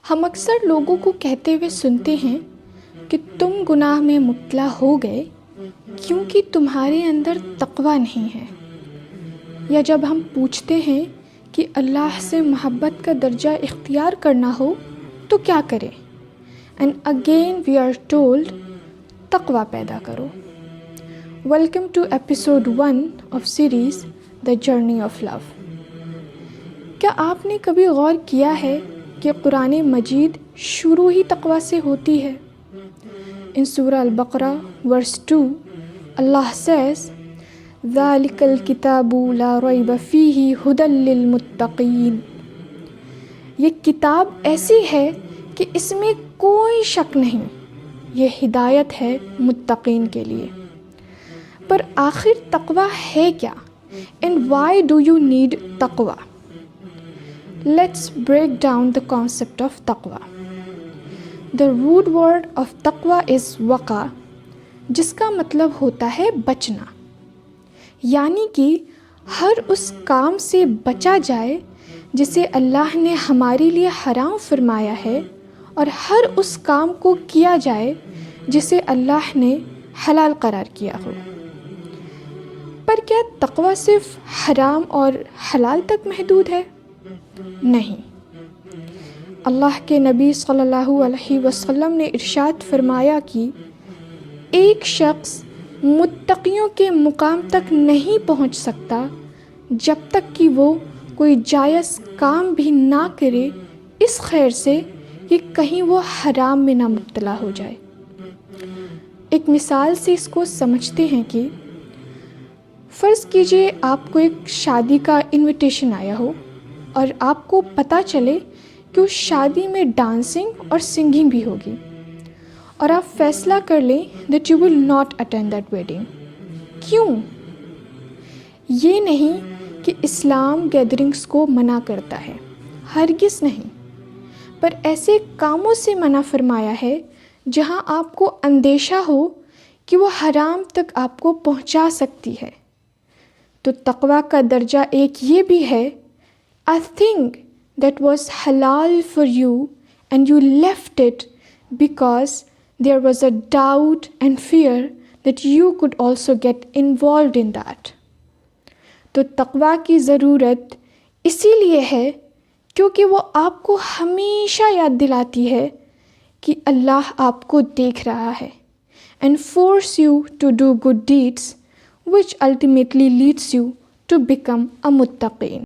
ہم اکثر لوگوں کو کہتے ہوئے سنتے ہیں کہ تم گناہ میں مبتلا ہو گئے کیونکہ تمہارے اندر تقویٰ نہیں ہے، یا جب ہم پوچھتے ہیں کہ اللہ سے محبت کا درجہ اختیار کرنا ہو تو کیا کریں، and again we are told تقویٰ پیدا کرو۔ Welcome to episode 1 of series the journey of love. کیا آپ نے کبھی غور کیا ہے کہ قرآن مجید شروع ہی تقویٰ سے ہوتی ہے؟ ان سورہ البقرہ ورس 2 اللہ says ذَلِكَ الْكِتَابُ لَا رَيْبَ فِيهِ هُدًى لِّلْمُتَّقِينَ۔ یہ کتاب ایسی ہے کہ اس میں کوئی شک نہیں، یہ ہدایت ہے متقین کے لیے۔ پر آخر تقویٰ ہے کیا؟ And why do you need تقویٰ؟ Let's break down the concept of taqwa. The root word of taqwa is waqa، جس کا مطلب ہوتا ہے بچنا، یعنی کہ ہر اس کام سے بچا جائے جسے اللہ نے ہمارے لیے حرام فرمایا ہے، اور ہر اس کام کو کیا جائے جسے اللہ نے حلال قرار کیا ہو۔ پر کیا تقویٰ صرف حرام اور حلال تک محدود ہے؟ نہیں۔ اللہ کے نبی صلی اللہ علیہ وسلم نے ارشاد فرمایا کہ ایک شخص متقیوں کے مقام تک نہیں پہنچ سکتا جب تک کہ وہ کوئی جائز کام بھی نہ کرے، اس خیر سے کہ کہیں وہ حرام میں نہ مبتلا ہو جائے۔ ایک مثال سے اس کو سمجھتے ہیں کہ فرض کیجئے آپ کو ایک شادی کا انویٹیشن آیا ہو اور آپ کو پتہ چلے کہ اس شادی میں ڈانسنگ اور سنگنگ بھی ہوگی، اور آپ فیصلہ کر لیں that you will not attend that wedding. کیوں؟ یہ نہیں کہ اسلام گیدرنگس کو منع کرتا ہے، ہرگز نہیں، پر ایسے کاموں سے منع فرمایا ہے جہاں آپ کو اندیشہ ہو کہ وہ حرام تک آپ کو پہنچا سکتی ہے۔ تو تقویٰ کا درجہ ایک یہ بھی ہے a thing that was halal for you and you left it because there was a doubt and fear that you could also get involved in that۔ تو تقویٰ کی ضرورت اسی لیے ہے کیونکہ وہ آپ کو ہمیشہ یاد دلاتی ہے کہ اللہ آپ کو دیکھ رہا ہے، and force you to do good deeds which ultimately leads you to become a muttaqin۔